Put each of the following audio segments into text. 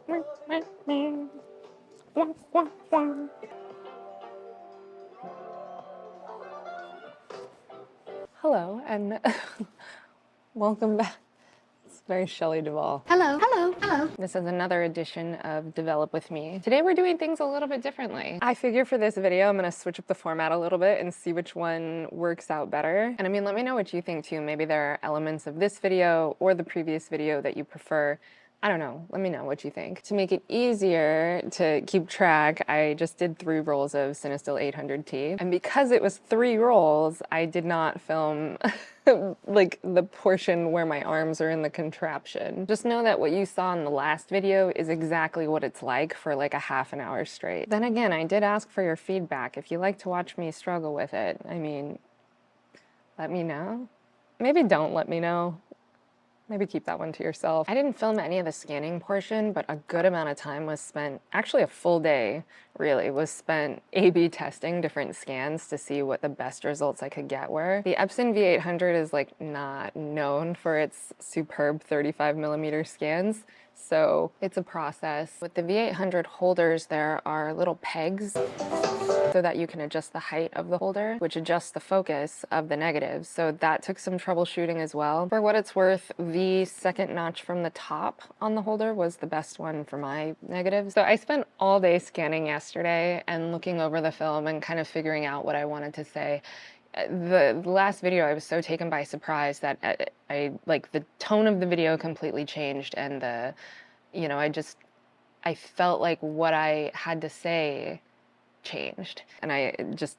Hello, and welcome back. It's very Shelley Duvall. Hello, hello, hello. This is another edition of Develop With Me. Today we're doing things a little bit differently. I figure for this video, I'm gonna switch up the format a little bit and see which one works out better. And I mean, let me know what you think too. Maybe there are elements of this video or the previous video that you prefer. I don't know, let me know what you think. To make it easier to keep track, I just did 3 rolls of Cinestill 800T. And because it was 3 rolls, I did not film like the portion where my arms are in the contraption. Just know that what you saw in the last video is exactly what it's like for like a half an hour straight. Then again, I did ask for your feedback. If you like to watch me struggle with it, I mean, let me know. Maybe don't let me know. Maybe keep that one to yourself. I didn't film any of the scanning portion, but a good amount of time was spent, actually a full day really, was spent A/B testing different scans to see what the best results I could get were. The Epson V800 is like not known for its superb 35mm scans, so it's a process. With the V800 holders, there are little pegs so that you can adjust the height of the holder, which adjusts the focus of the negatives. So that took some troubleshooting as well. For what it's worth, the second notch from the top on the holder was the best one for my negatives. So I spent all day scanning yesterday and looking over the film and kind of figuring out what I wanted to say. The last video, I was so taken by surprise that I like the tone of the video completely changed, and the, you know, I felt like what I had to say changed, and I just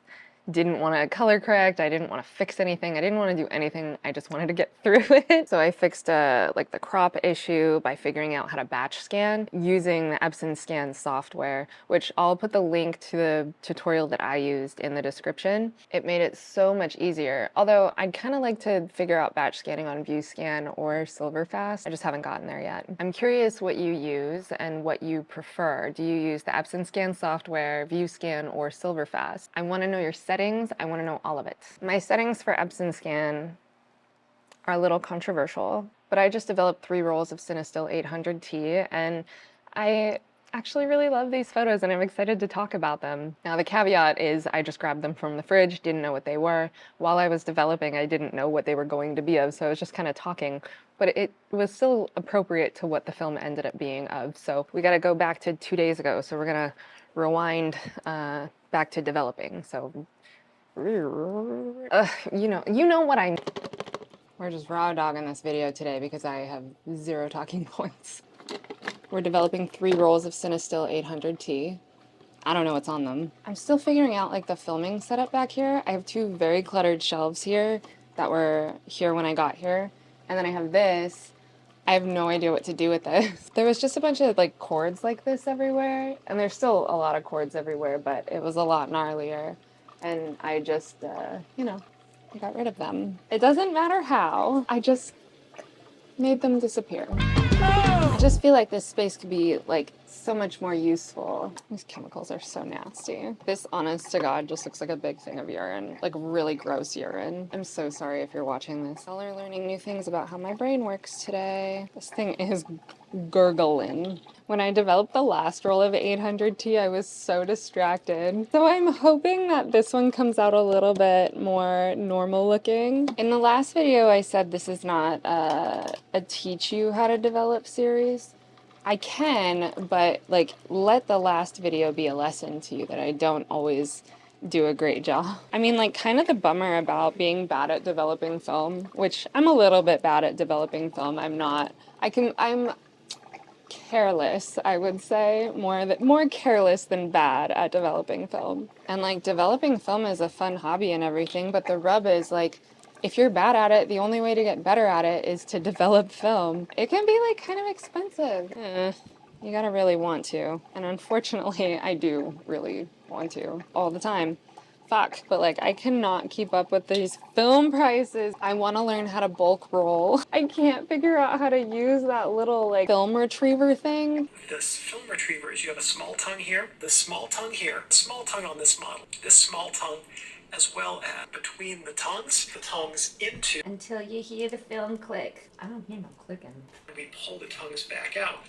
didn't want to color correct. I didn't want to fix anything. I didn't want to do anything. I just wanted to get through it. So I fixed like the crop issue by figuring out how to batch scan using the Epson scan software, which I'll put the link to the tutorial that I used in the description. It made it so much easier. Although I'd kind of like to figure out batch scanning on ViewScan or Silverfast. I just haven't gotten there yet. I'm curious what you use and what you prefer. Do you use the Epson scan software, ViewScan, or Silverfast? I want to know your settings. I want to know all of it. My settings for Epson scan are a little controversial, but I just developed 3 rolls of Cinestill 800T, and I actually really love these photos and I'm excited to talk about them. Now the caveat is I just grabbed them from the fridge, didn't know what they were. While I was developing, I didn't know what they were going to be of, so I was just kind of talking, but it was still appropriate to what the film ended up being of. So we got to go back to 2 days ago, so we're gonna rewind back to developing. So you know what I... We're just raw dogging this video today because I have 0 talking points. We're developing 3 rolls of Cinestill 800T. I don't know what's on them. I'm still figuring out like the filming setup back here. I have 2 very cluttered shelves here that were here when I got here. And then I have this. I have no idea what to do with this. There was just a bunch of like cords like this everywhere. And there's still a lot of cords everywhere, but it was a lot gnarlier. And I just, you know, I got rid of them. It doesn't matter how, I just made them disappear. I just feel like this space could be like so much more useful. These chemicals are so nasty. This, honest to God, just looks like a big thing of urine, like really gross urine. I'm so sorry if you're watching this. Y'all are learning new things about how my brain works today. This thing is gurgling. When I developed the last roll of 800T, I was so distracted. So I'm hoping that this one comes out a little bit more normal looking. In the last video, I said this is not a teach you how to develop series. I can, but like let the last video be a lesson to you that I don't always do a great job. I mean, like kind of the bummer about being bad at developing film, which I'm a little bit bad at developing film. I'm careless, I would say, more careless than bad at developing film. And like developing film is a fun hobby and everything, but the rub is like, if you're bad at it, the only way to get better at it is to develop film. It can be like kind of expensive. You gotta really want to. And unfortunately, I do really want to all the time. Fuck, but like I cannot keep up with these film prices. I want to learn how to bulk roll. I can't figure out how to use that little like film retriever thing. This film retriever is you have a small tongue here, the small tongue here, small tongue on this model, this small tongue, as well as between the tongues into... Until you hear the film click. I don't hear no clicking. We pull the tongues back out.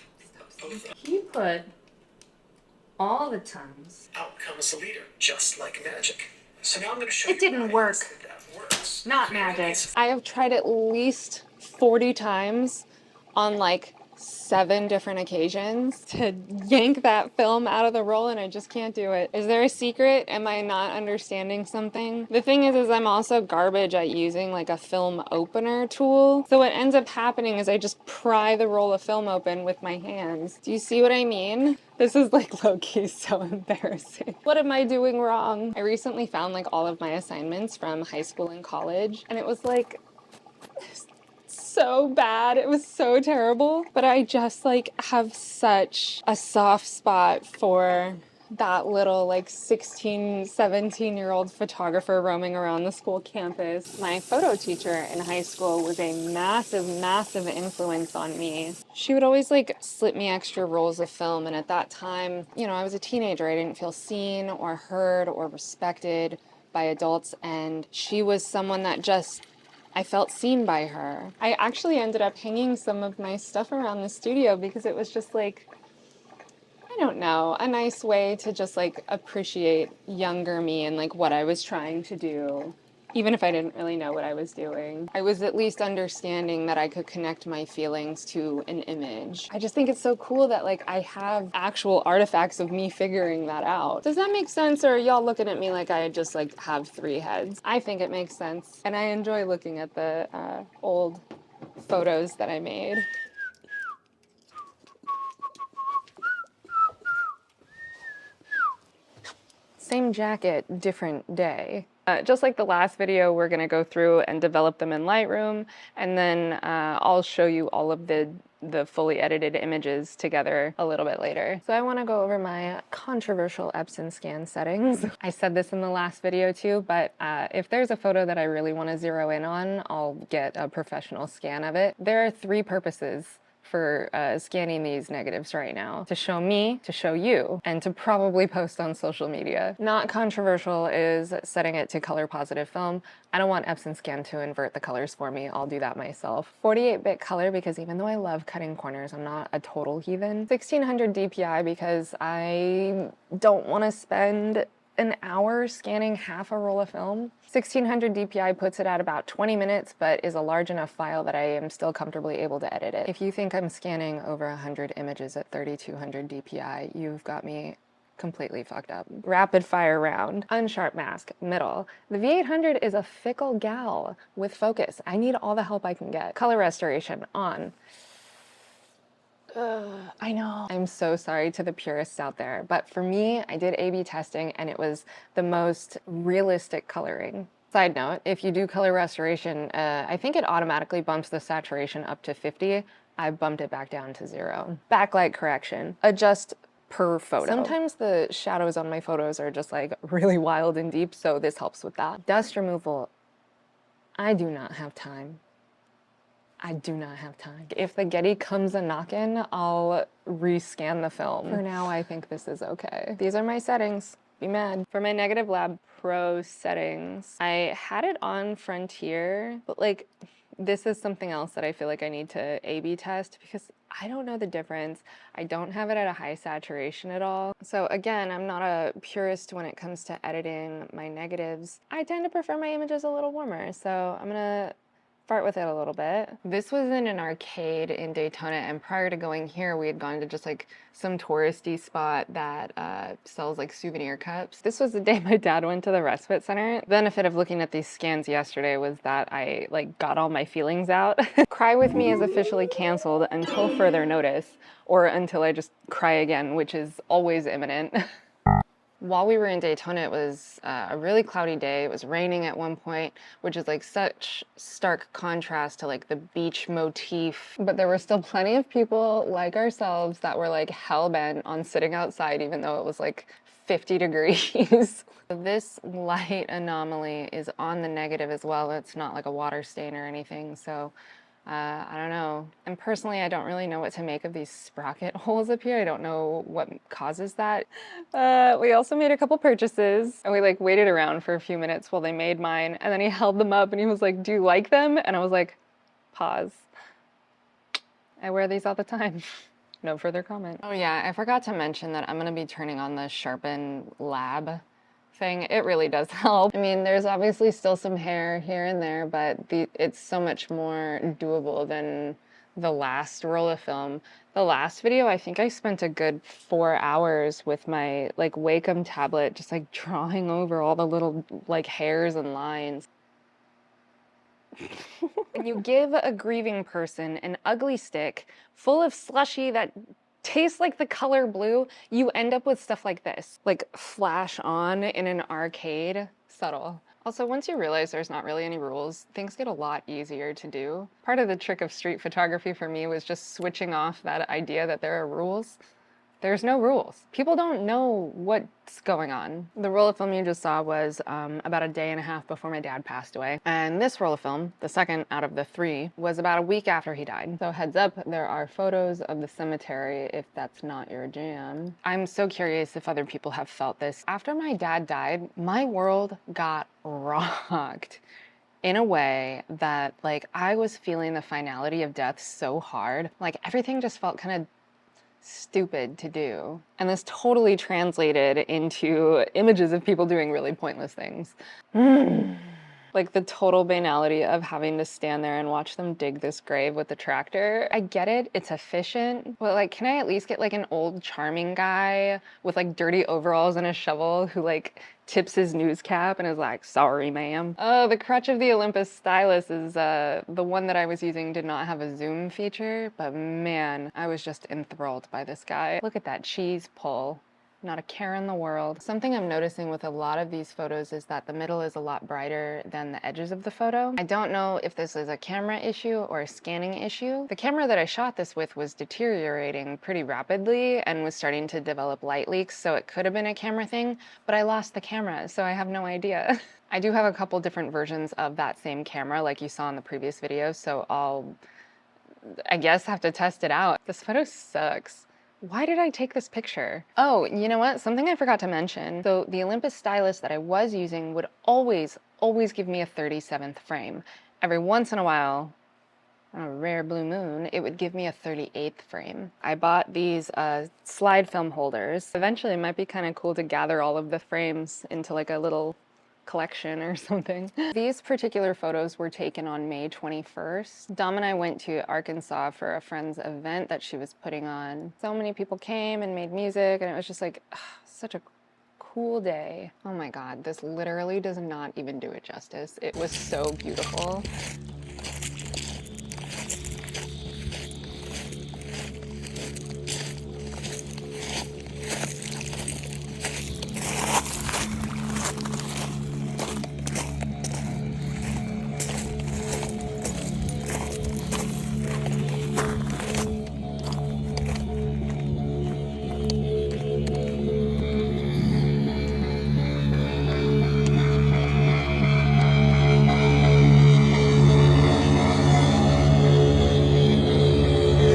Can you Good. All the times. Out comes the leader, just like magic. So now I'm going to show It you didn't why work. that works. Not Here magic. is- I have tried at least 40 times on like 7 different occasions to yank that film out of the roll, and I just can't do it. Is there a secret? Am I not understanding something? The thing is I'm also garbage at using like a film opener tool. So what ends up happening is I just pry the roll of film open with my hands. Do you see what I mean? This is like low-key so embarrassing. What am I doing wrong? I recently found like all of my assignments from high school and college, and it was like so bad. It was so terrible. But I just like have such a soft spot for that little like 16, 17-year-old photographer roaming around the school campus. My photo teacher in high school was a massive, massive influence on me. She would always like slip me extra rolls of film, and at that time, you know, I was a teenager. I didn't feel seen or heard or respected by adults, and she was someone that just I felt seen by her. I actually ended up hanging some of my stuff around the studio because it was just like, I don't know, a nice way to just like appreciate younger me and like what I was trying to do. Even if I didn't really know what I was doing, I was at least understanding that I could connect my feelings to an image. I just think it's so cool that like I have actual artifacts of me figuring that out. Does that make sense, or are y'all looking at me like I just like have 3 heads? I think it makes sense, and I enjoy looking at the old photos that I made. Same jacket, different day. Just like the last video, we're gonna go through and develop them in Lightroom, and then I'll show you all of the fully edited images together a little bit later. So I wanna go over my controversial Epson scan settings. I said this in the last video too, but if there's a photo that I really wanna zero in on, I'll get a professional scan of it. There are 3 purposes for scanning these negatives right now: to show me, to show you, and to probably post on social media. Not controversial is setting it to color positive film. I don't want Epson Scan to invert the colors for me. I'll do that myself. 48-bit color, because even though I love cutting corners, I'm not a total heathen. 1600 DPI, because I don't want to spend an hour scanning half a roll of film. 1600 DPI puts it at about 20 minutes, but is a large enough file that I am still comfortably able to edit it. If you think I'm scanning over 100 images at 3200 DPI, you've got me completely fucked up. Rapid fire round, unsharp mask, middle. The V800 is a fickle gal with focus. I need all the help I can get. Color restoration, on. I know. I'm so sorry to the purists out there, but for me, I did A/B testing and it was the most realistic coloring. Side note, if you do color restoration, I think it automatically bumps the saturation up to 50. I bumped it back down to 0. Backlight correction, adjust per photo. Sometimes the shadows on my photos are just like really wild and deep, so this helps with that. Dust removal, I do not have time. I do not have time. If the Getty comes a-knockin', I'll rescan the film. For now, I think this is okay. These are my settings. Be mad. For my Negative Lab Pro settings, I had it on Frontier, but like, this is something else that I feel like I need to A/B test because I don't know the difference. I don't have it at a high saturation at all. So again, I'm not a purist when it comes to editing my negatives. I tend to prefer my images a little warmer, so I'm gonna fart with it a little bit. This was in an arcade in Daytona, and prior to going here, we had gone to just like some touristy spot that sells like souvenir cups. This was the day my dad went to the respite center. The benefit of looking at these scans yesterday was that I like got all my feelings out. Cry With Me is officially canceled until further notice, or until I just cry again, which is always imminent. While we were in Daytona, it was a really cloudy day. It was raining at one point, which is like such stark contrast to like the beach motif. But there were still plenty of people like ourselves that were like hell-bent on sitting outside, even though it was like 50 degrees. This light anomaly is on the negative as well. It's not like a water stain or anything, so I don't know. And personally, I don't really know what to make of these sprocket holes up here. I don't know what causes that. We also made a couple purchases, and we like waited around for a few minutes while they made mine, and then he held them up and he was like, "Do you like them?" And I was like, pause. I wear these all the time. No further comment. Oh yeah, I forgot to mention that I'm gonna be turning on the Sharpen Lab thing. It really does help. I mean, there's obviously still some hair here and there, but it's so much more doable than the last roll of film. The last video, I think I spent a good 4 hours with my like Wacom tablet, just like drawing over all the little like hairs and lines. When you give a grieving person an ugly stick full of slushy that tastes like the color blue, you end up with stuff like this. Like flash on in an arcade. Subtle. Also, once you realize there's not really any rules, things get a lot easier to do. Part of the trick of street photography for me was just switching off that idea that there are rules. There's no rules. People don't know what's going on. The roll of film you just saw was about a day and a half before my dad passed away. And this roll of film, the second out of the 3, was about a week after he died. So heads up, there are photos of the cemetery if that's not your jam. I'm so curious if other people have felt this. After my dad died, my world got rocked in a way that like I was feeling the finality of death so hard. Like everything just felt kind of stupid to do. And this totally translated into images of people doing really pointless things. Like the total banality of having to stand there and watch them dig this grave with the tractor. I get it, it's efficient, but like, can I at least get like an old charming guy with like dirty overalls and a shovel who like tips his news cap and is like, sorry, ma'am. Oh, the crutch of the Olympus stylus is the one that I was using did not have a zoom feature, but man, I was just enthralled by this guy. Look at that cheese pull. Not a care in the world. Something I'm noticing with a lot of these photos is that the middle is a lot brighter than the edges of the photo. I don't know if this is a camera issue or a scanning issue. The camera that I shot this with was deteriorating pretty rapidly and was starting to develop light leaks, so it could have been a camera thing, but I lost the camera, so I have no idea. I do have a couple different versions of that same camera like you saw in the previous video, so I guess have to test it out. This photo sucks. Why did I take this picture? Oh, you know what? Something I forgot to mention. So the Olympus stylus that I was using would always give me a 37th frame. Every once in a while, on a rare blue moon, it would give me a 38th frame. I bought these slide film holders. Eventually it might be kind of cool to gather all of the frames into like a little collection or something. These particular photos were taken on May 21st. Dom and I went to Arkansas for a friend's event that she was putting on. So many people came and made music, and it was just like such a cool day. Oh my God, this literally does not even do it justice. It was so beautiful.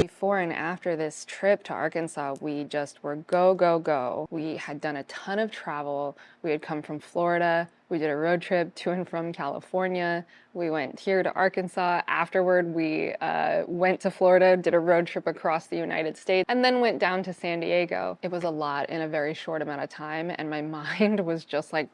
Before and after this trip to Arkansas, we just were go, go, go. We had done a ton of travel. We had come from Florida. We did a road trip to and from California. We went here to Arkansas. Afterward, we went to Florida, did a road trip across the United States, and then went down to San Diego. It was a lot in a very short amount of time, and my mind was just like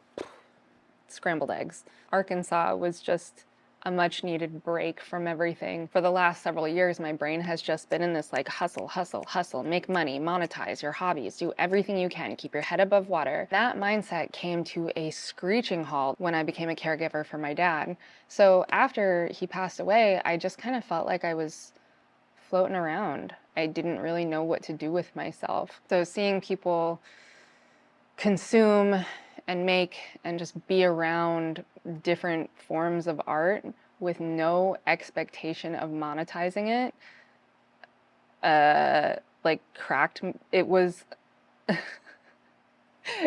scrambled eggs. Arkansas was just a much needed break from everything. For the last several years, my brain has just been in this like hustle, hustle, hustle, make money, monetize your hobbies, do everything you can, keep your head above water. That mindset came to a screeching halt when I became a caregiver for my dad. So after he passed away, I just kind of felt like I was floating around. I didn't really know what to do with myself. So seeing people consume and make and just be around different forms of art with no expectation of monetizing it, like cracked, it was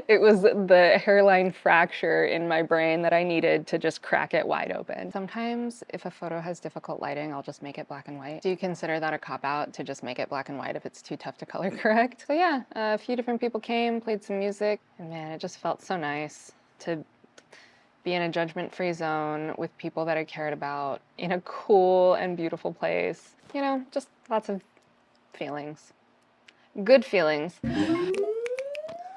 it was the hairline fracture in my brain that I needed to just crack it wide open. Sometimes if a photo has difficult lighting, I'll just make it black and white. Do you consider that a cop-out to just make it black and white if it's too tough to color correct? So yeah, a few different people came, played some music, and man, it just felt so nice to be in a judgment-free zone with people that I cared about in a cool and beautiful place. You know, just lots of feelings. Good feelings.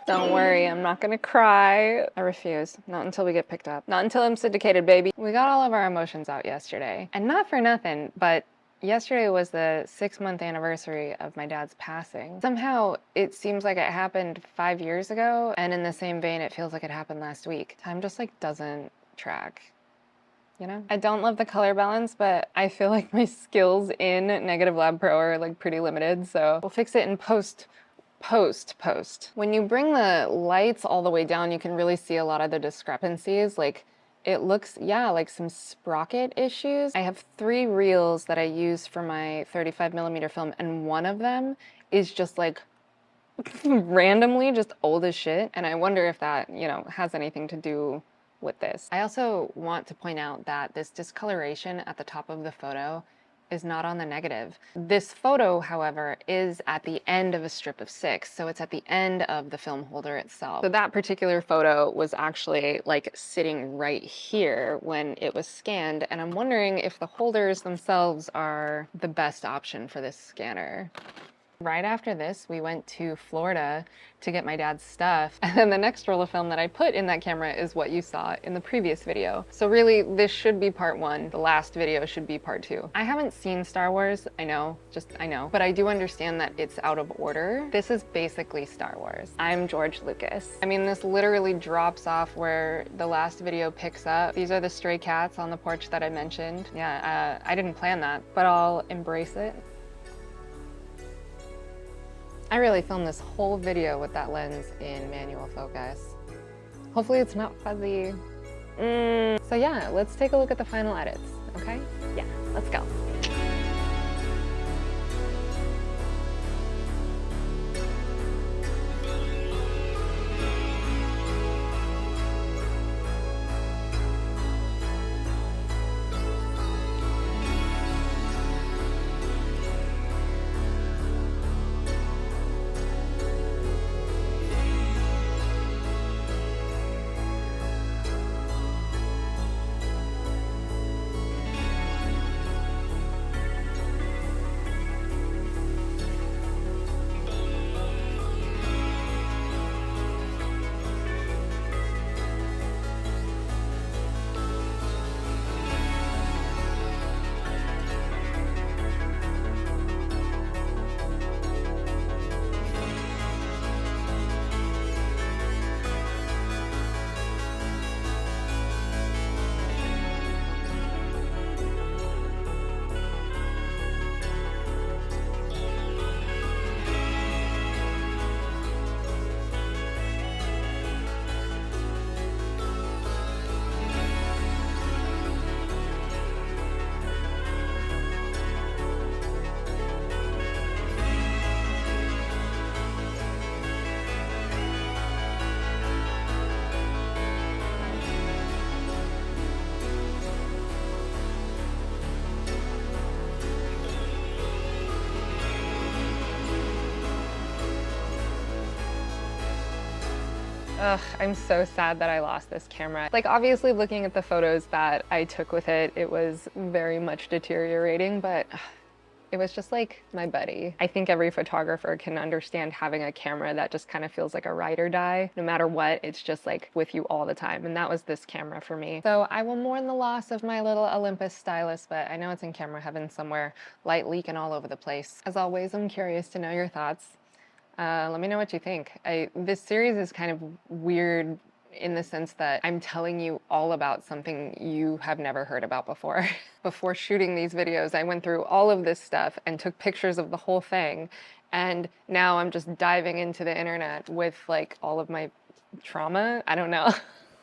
Don't worry, I'm not gonna cry. I refuse. Not until we get picked up. Not until I'm syndicated, baby. We got all of our emotions out yesterday. And not for nothing, but yesterday was the 6-month anniversary of my dad's passing. Somehow, it seems like it happened 5 years ago, and in the same vein, it feels like it happened last week. Time just like doesn't track. You know? I don't love the color balance, but I feel like my skills in Negative Lab Pro are like pretty limited, so we'll fix it in post. When you bring the lights all the way down, you can really see a lot of the discrepancies. Like, it looks, yeah, like some sprocket issues. I have 3 reels that I use for my 35mm film, and one of them is just like randomly just old as shit. And I wonder if that, you know, has anything to do with this. I also want to point out that this discoloration at the top of the photo is not on the negative. This photo, however, is at the end of a strip of 6, so it's at the end of the film holder itself. So that particular photo was actually like sitting right here when it was scanned, and I'm wondering if the holders themselves are the best option for this scanner. Right after this, we went to Florida to get my dad's stuff. And then the next roll of film that I put in that camera is what you saw in the previous video. So really, this should be part 1. The last video should be part 2. I haven't seen Star Wars, I know, but I do understand that it's out of order. This is basically Star Wars. I'm George Lucas. I mean, this literally drops off where the last video picks up. These are the stray cats on the porch that I mentioned. Yeah, I didn't plan that, but I'll embrace it. I really filmed this whole video with that lens in manual focus. Hopefully it's not fuzzy. So yeah, let's take a look at the final edits, okay? Yeah, let's go. Ugh, I'm so sad that I lost this camera. Like, obviously looking at the photos that I took with it, it was very much deteriorating, but it was just like my buddy. I think every photographer can understand having a camera that just kind of feels like a ride or die. No matter what, it's just like with you all the time, and that was this camera for me. So I will mourn the loss of my little Olympus stylus, but I know it's in camera heaven somewhere, light leaking all over the place. As always, I'm curious to know your thoughts. Let me know what you think. This series is kind of weird in the sense that I'm telling you all about something you have never heard about before. Before shooting these videos, I went through all of this stuff and took pictures of the whole thing. And now I'm just diving into the internet with like all of my trauma. I don't know.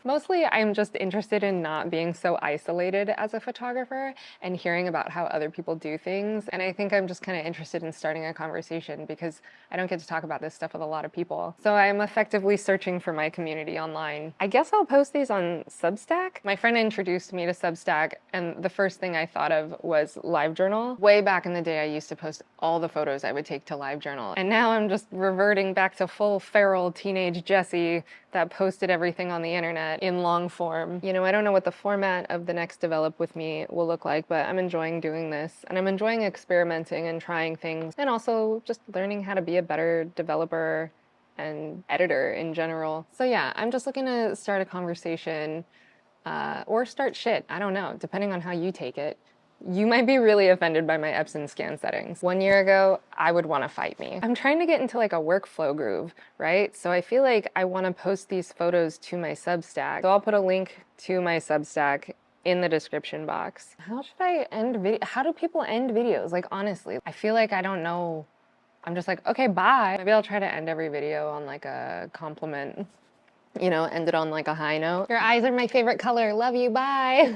Mostly, I'm just interested in not being so isolated as a photographer and hearing about how other people do things. And I think I'm just kind of interested in starting a conversation because I don't get to talk about this stuff with a lot of people. So I'm effectively searching for my community online. I guess I'll post these on Substack. My friend introduced me to Substack, and the first thing I thought of was LiveJournal. Way back in the day, I used to post all the photos I would take to LiveJournal. And now I'm just reverting back to full feral teenage Jessy that posted everything on the internet. format in long form. You know, I don't know what the format of the next Develop With Me will look like, but I'm enjoying doing this, and I'm enjoying experimenting and trying things, and also just learning how to be a better developer and editor in general. So yeah, I'm just looking to start a conversation or start shit. I don't know, depending on how you take it. You might be really offended by my Epson scan settings. 1 year ago, I would want to fight me. I'm trying to get into like a workflow groove, right? So I feel like I want to post these photos to my Substack. So I'll put a link to my Substack in the description box. How should I end video? How do people end videos? Like, honestly, I feel like I don't know. I'm just like, okay, bye. Maybe I'll try to end every video on like a compliment, you know, end it on like a high note. Your eyes are my favorite color. Love you. Bye.